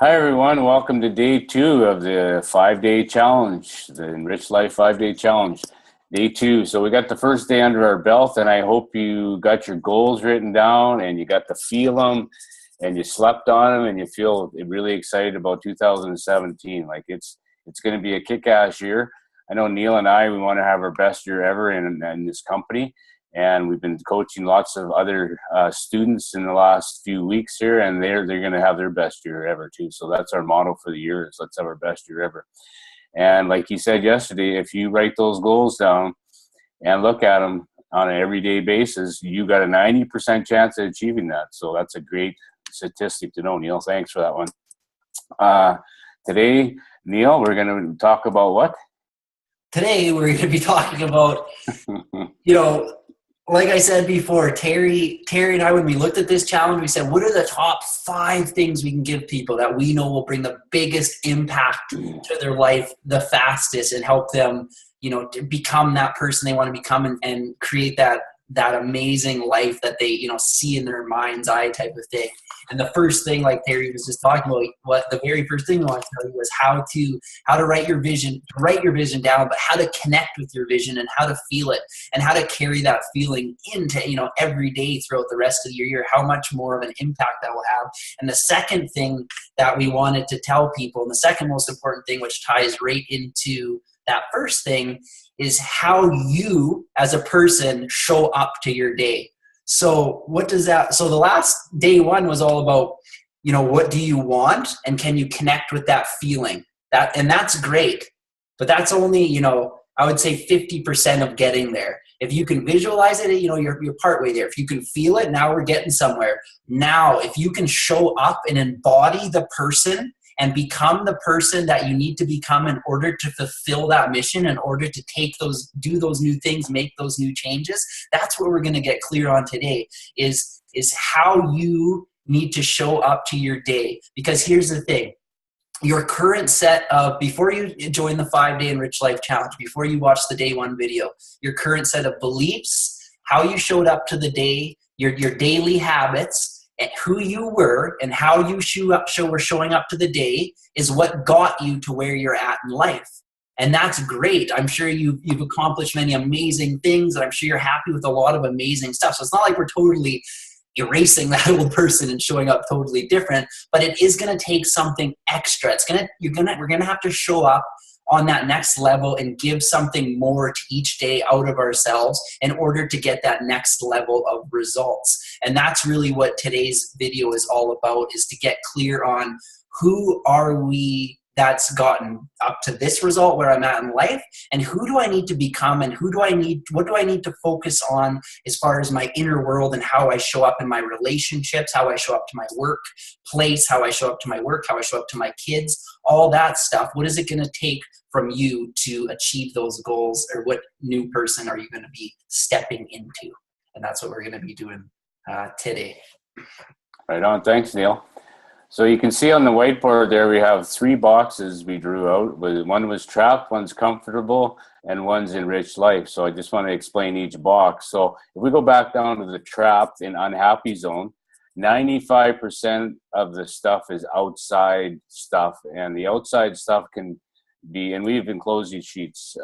Hi, everyone. Welcome to day 2 of the 5-day challenge, the Enriched Life 5-day challenge. Day 2. So we got the first day under our belt, and I hope you got your goals written down and you got to feel them and you slept on them and you feel really excited about 2017. Like it's going to be a kick-ass year. I know Neil and I, we want to have our best year ever in this company. And we've been coaching lots of other students in the last few weeks here, and they're going to have their best year ever too. So that's our motto for the year: is let's have our best year ever. And like you said yesterday, if you write those goals down and look at them on an everyday basis, you got a 90% chance of achieving that. So that's a great statistic to know, Neil. Thanks for that one. Today, Neil, we're going to talk about what? Today, we're going to be talking about, you know, like I said before, Terry and I, when we looked at this challenge, we said, what are the top 5 things we can give people that we know will bring the biggest impact to their life the fastest and help them, to become that person they want to become and create that amazing life that they, see in their mind's eye type of thing. And the first thing, like Terry was just talking about, what the very first thing I want to tell you was how to write your vision down, but how to connect with your vision and how to feel it and how to carry that feeling into, every day throughout the rest of your year, how much more of an impact that will have. And the second thing that we wanted to tell people, and the second most important thing, which ties right into that first thing, is how you as a person show up to your day. So what does that, so the last day 1 was all about, what do you want? And can you connect with that feeling? And that's great, but that's only, I would say 50% of getting there. If you can visualize it, you're partway there. If you can feel it, now we're getting somewhere. Now, if you can show up and embody the person and become the person that you need to become in order to fulfill that mission, in order to do those new things, make those new changes, that's what we're going to get clear on today, is how you need to show up to your day. Because here's the thing, your current set of, before you join the 5-day Enriched Life Challenge, before you watch the day 1 video, your current set of beliefs, how you showed up to the day, your daily habits, and who you were and how you were showing up to the day is what got you to where you're at in life. And that's great. I'm sure you've accomplished many amazing things, and I'm sure you're happy with a lot of amazing stuff. So it's not like we're totally erasing that old person and showing up totally different, but it is going to take something extra. We're going to have to show up on that next level and give something more to each day out of ourselves in order to get that next level of results. And that's really what today's video is all about, is to get clear on who are we that's gotten up to this result where I'm at in life, and who do I need to become, and what do I need to focus on as far as my inner world and how I show up in my relationships, how I show up to my workplace, how I show up to my work, how I show up to my kids, all that stuff. What is it going to take from you to achieve those goals, or what new person are you going to be stepping into? And that's what we're going to be doing today. Right on. Thanks, Neil. So you can see on the whiteboard there, we have 3 boxes we drew out. One was trapped, one's comfortable, and one's enriched life. So I just want to explain each box. So if we go back down to the trapped and unhappy zone, 95% of the stuff is outside stuff. And the outside stuff can be, and we've enclosed these sheets,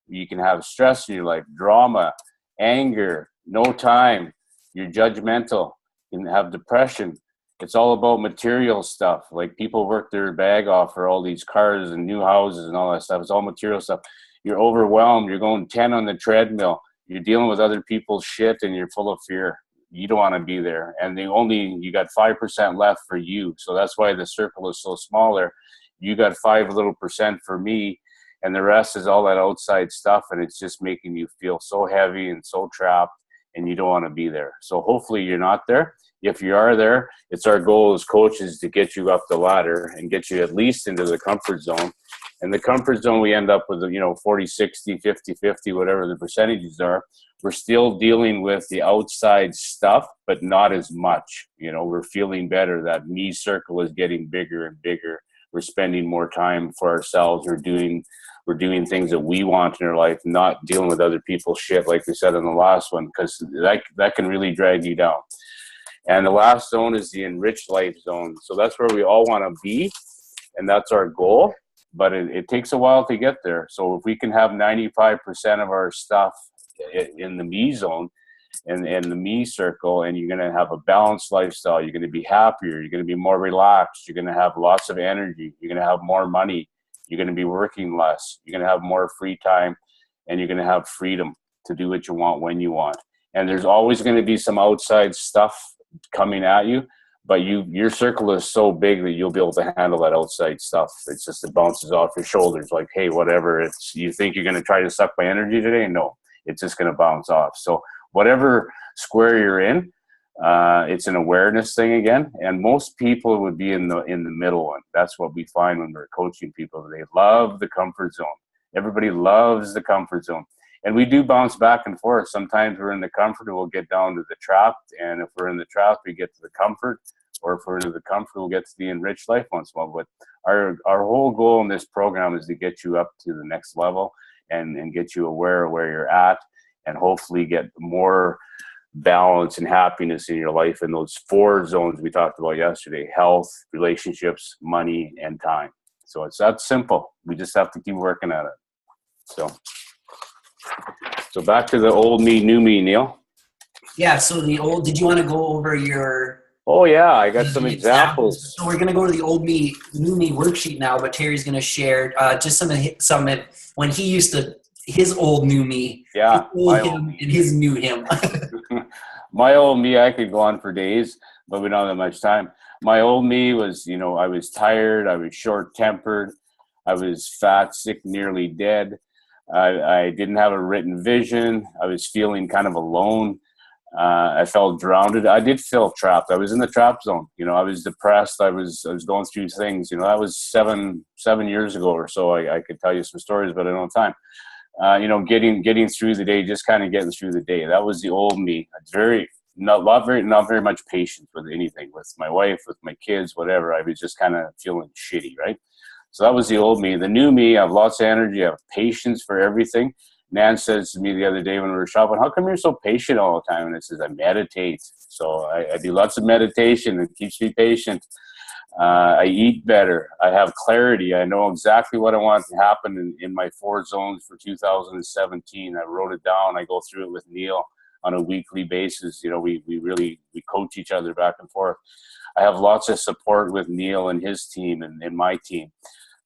you can have stress in your life, drama, anger, no time, you're judgmental, you can have depression. It's all about material stuff. Like, people work their bag off for all these cars and new houses and all that stuff. It's all material stuff. You're overwhelmed. You're going 10 on the treadmill. You're dealing with other people's shit and you're full of fear. You don't want to be there. And you got 5% left for you. So that's why the circle is so smaller. You got 5% for me, and the rest is all that outside stuff. And it's just making you feel so heavy and so trapped, and you don't want to be there. So hopefully you're not there. If you are there, it's our goal as coaches to get you up the ladder and get you at least into the comfort zone. And the comfort zone, we end up with, 40, 60, 50, 50, whatever the percentages are. We're still dealing with the outside stuff, but not as much. We're feeling better. That me circle is getting bigger and bigger. We're spending more time for ourselves. We're doing things that we want in our life, not dealing with other people's shit, like we said in the last one, because that can really drag you down. And the last zone is the enriched life zone. So that's where we all want to be, and that's our goal. But it takes a while to get there. So if we can have 95% of our stuff in the me zone, and the me circle, and you're going to have a balanced lifestyle, you're going to be happier, you're going to be more relaxed, you're going to have lots of energy, you're going to have more money, you're going to be working less, you're going to have more free time, and you're going to have freedom to do what you want when you want. And there's always going to be some outside stuff coming at you, but your circle is so big that you'll be able to handle that outside stuff. It's just, it bounces off your shoulders like, hey, whatever. It's, you think you're going to try to suck my energy today? No, it's just going to bounce off. So whatever square you're in, it's an awareness thing again. And most people would be in the middle one. That's what we find when we're coaching people. They love the comfort zone. Everybody loves the comfort zone. And we do bounce back and forth. Sometimes we're in the comfort and we'll get down to the trapped. And if we're in the trapped, we get to the comfort. Or if we're into the comfort, we'll get to the enriched life once in a while. But our whole goal in this program is to get you up to the next level and get you aware of where you're at, and hopefully get more balance and happiness in your life in those 4 zones we talked about yesterday: health, relationships, money, and time. So it's that simple. We just have to keep working at it. So back to the old me, new me, Neil. Yeah, so did you want to go over your... Oh yeah, I got some examples. So we're going to go to the old me, new me worksheet now, but Terry's going to share just some of when he used to, his old new me, yeah, his old him and his new him. My old me, I could go on for days, but we don't have that much time. My old me was, I was tired, I was short-tempered, I was fat, sick, nearly dead. I didn't have a written vision. I was feeling kind of alone. I felt drowned. I did feel trapped. I was in the trap zone. I was depressed. I was going through things. That was seven years ago or so. I could tell you some stories, but I don't have time. Getting through the day, just kind of getting through the day. That was the old me. It's not very much patience with anything, with my wife, with my kids, whatever. I was just kind of feeling shitty, right? So that was the old me. The new me, I have lots of energy. I have patience for everything. Nan says to me the other day when we were shopping, how come you're so patient all the time? And I says, I meditate. So I do lots of meditation. It keeps me patient. I eat better. I have clarity. I know exactly what I want to happen in my 4 zones for 2017. I wrote it down. I go through it with Neil on a weekly basis. We coach each other back and forth. I have lots of support with Neil and his team and my team.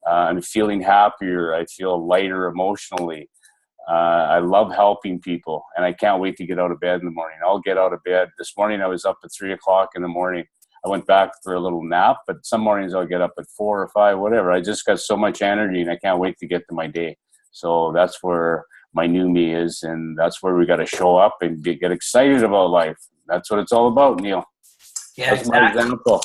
I'm feeling happier. I feel lighter emotionally. I love helping people, and I can't wait to get out of bed in the morning. I'll get out of bed. This morning I was up at 3 o'clock in the morning. I went back for a little nap, but some mornings I'll get up at 4 or 5, whatever. I just got so much energy, and I can't wait to get to my day. So that's where my new me is, and that's where we got to show up and get excited about life. That's what it's all about, Neil. Yeah, that's exactly. My example.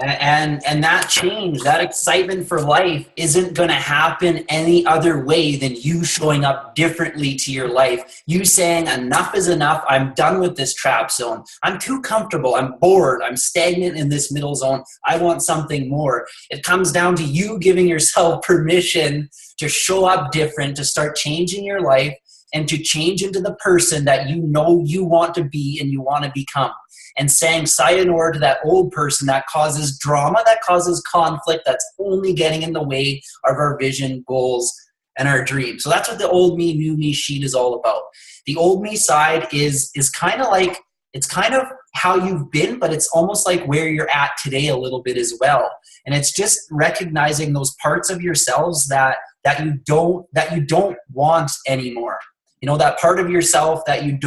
And that change, that excitement for life isn't going to happen any other way than you showing up differently to your life. You saying enough is enough. I'm done with this trap zone. I'm too comfortable. I'm bored. I'm stagnant in this middle zone. I want something more. It comes down to you giving yourself permission to show up different, to start changing your life, and to change into the person that you know you want to be and you want to become. And saying sayonara to that old person that causes drama, that causes conflict, that's only getting in the way of our vision, goals, and our dreams. So that's what the old me, new me sheet is all about. The old me side is kind of like, it's kind of how you've been, but it's almost like where you're at today a little bit as well. And it's just recognizing those parts of yourselves that you don't want anymore. That part of yourself that you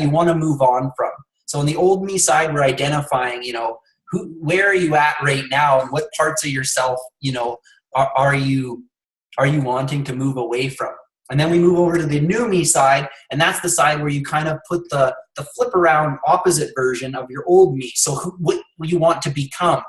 want to move on from. So on the old me side, we're identifying, where are you at right now, and what parts of yourself, are you wanting to move away from? And then we move over to the new me side, and that's the side where you kind of put the flip around opposite version of your old me. So what you want to become.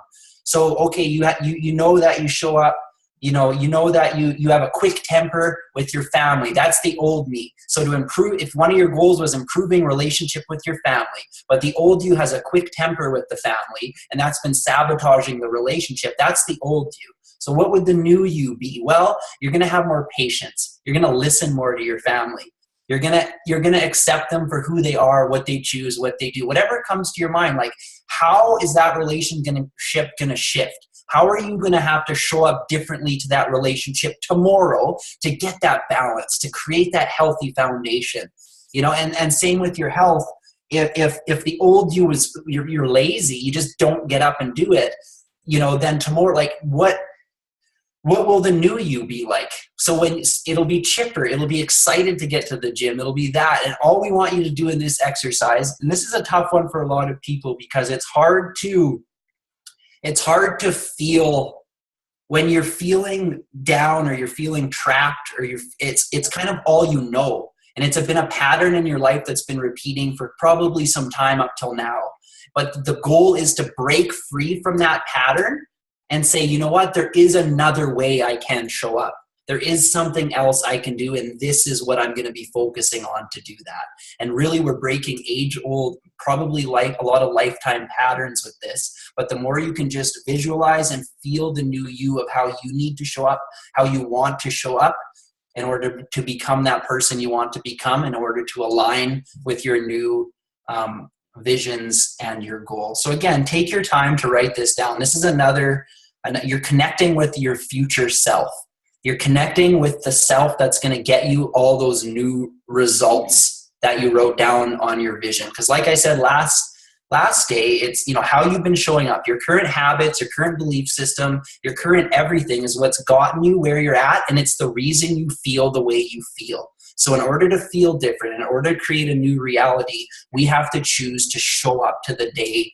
So, okay, you know that you show up, you know that you have a quick temper with your family. That's the old me. So to improve, if one of your goals was improving relationship with your family, but the old you has a quick temper with the family, and that's been sabotaging the relationship, that's the old you. So what would the new you be? Well, you're going to have more patience. You're going to listen more to your family. You're gonna accept them for who they are, what they choose, what they do, whatever comes to your mind. Like, how is that relationship gonna shift? How are you gonna have to show up differently to that relationship tomorrow to get that balance, to create that healthy foundation? And same with your health. If the old you was you're lazy, you just don't get up and do it, then tomorrow, like, what will the new you be like? So when it'll be chipper, it'll be excited to get to the gym, it'll be that. And all we want you to do in this exercise, and this is a tough one for a lot of people, because it's hard to feel when you're feeling down, or you're feeling trapped, or it's kind of all you know. And it's been a pattern in your life that's been repeating for probably some time up till now. But the goal is to break free from that pattern and say, you know what, there is another way I can show up. There is something else I can do, and this is what I'm going to be focusing on to do that. And really, we're breaking age-old, probably like a lot of lifetime patterns with this. But the more you can just visualize and feel the new you of how you need to show up, how you want to show up, in order to become that person you want to become, in order to align with your new visions and your goals. So again, take your time to write this down. This is you're connecting with your future self. You're connecting with the self that's going to get you all those new results that you wrote down on your vision. Because like I said last day, it's how you've been showing up. Your current habits, your current belief system, your current everything is what's gotten you where you're at, and it's the reason you feel the way you feel. So in order to feel different, in order to create a new reality, we have to choose to show up to the day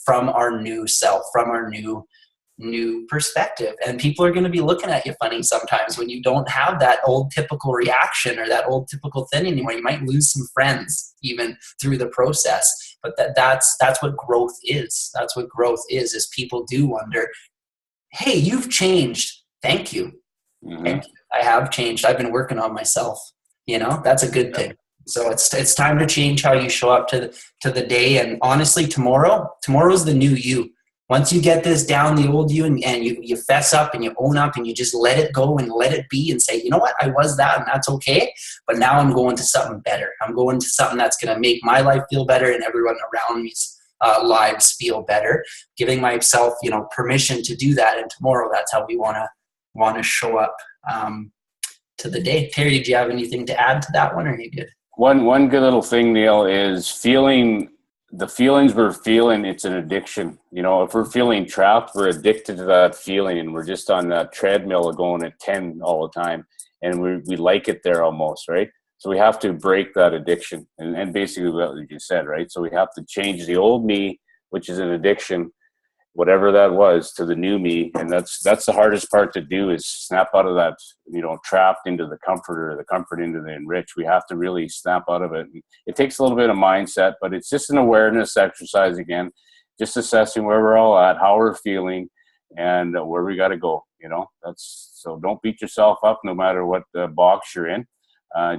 from our new self, from our new perspective. And people are going to be looking at you funny sometimes when you don't have that old typical reaction or that old typical thing anymore. You might lose some friends even through the process. But that's what growth is. That's what growth is people do wonder, hey, you've changed. Thank you. Mm-hmm. Thank you. I have changed. I've been working on myself. That's a good thing. So it's time to change how you show up to the day. And honestly, tomorrow's the new you. Once you get this down, the old you, and you fess up and you own up and you just let it go and let it be and say, you know what, I was that and that's okay. But now I'm going to something better. I'm going to something that's going to make my life feel better and everyone around me's lives feel better. Giving myself, permission to do that. And tomorrow, that's how we want to show up to the day. Terry, do you have anything to add to that one, or are you good? One good little thing, Neil, is feeling the feelings we're feeling. It's an addiction. If we're feeling trapped, we're addicted to that feeling, and we're just on that treadmill going at 10 all the time, and we like it there almost, right? So we have to break that addiction, and basically what you said, right? So we have to change the old me, which is an addiction, whatever that was, to the new me. And that's the hardest part to do, is snap out of that, trapped into the comfort, or the comfort into the enriched. We have to really snap out of it. It takes a little bit of mindset, but it's just an awareness exercise again, just assessing where we're all at, how we're feeling, and where we got to go. So don't beat yourself up no matter what box you're in.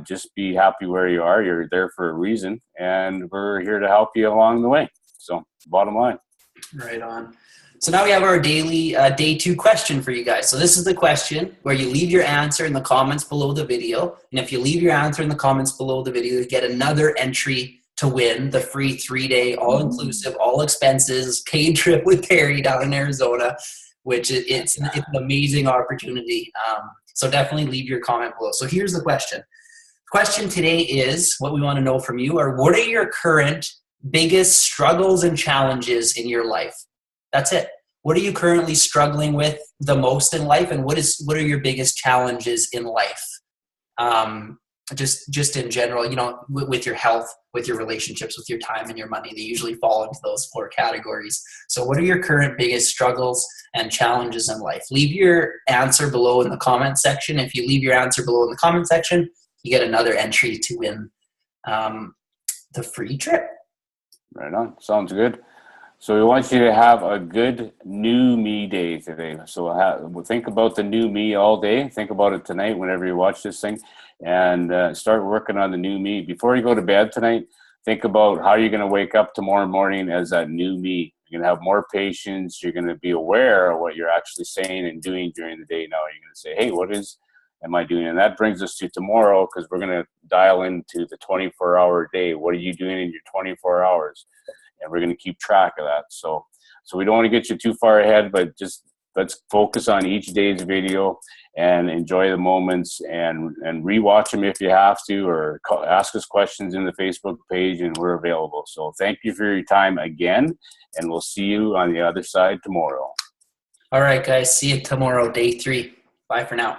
Just be happy where you are. You're there for a reason, and we're here to help you along the way. So bottom line. Right on. So now we have our daily day 2 question for you guys. So this is the question where you leave your answer in the comments below the video. And if you leave your answer in the comments below the video, you get another entry to win the free 3-day, all-inclusive, all expenses, paid trip with Terry down in Arizona, which it's an amazing opportunity. So definitely leave your comment below. So here's the question. Question today is, what we want to know from you are, what are your current biggest struggles and challenges in your life? That's it. What are you currently struggling with the most in life, and what are your biggest challenges in life? Just in general, with your health, with your relationships, with your time and your money. They usually fall into those 4 categories. So what are your current biggest struggles and challenges in life? Leave your answer below in the comment section. If you leave your answer below in the comment section, you get another entry to win the free trip. Right on. Sounds good. So we want you to have a good new me day today. So think about the new me all day. Think about it tonight whenever you watch this thing, and start working on the new me. Before you go to bed tonight, think about how you're going to wake up tomorrow morning as that new me. You're going to have more patience. You're going to be aware of what you're actually saying and doing during the day. Now you're going to say, hey, what is am I doing? And that brings us to tomorrow, because we're going to dial into the 24-hour day. What are you doing in your 24 hours? And we're going to keep track of that. So we don't want to get you too far ahead, but just let's focus on each day's video and enjoy the moments, and rewatch them if you have to, or ask us questions in the Facebook page, and we're available. So thank you for your time again, and we'll see you on the other side tomorrow. All right, guys. See you tomorrow, day 3. Bye for now.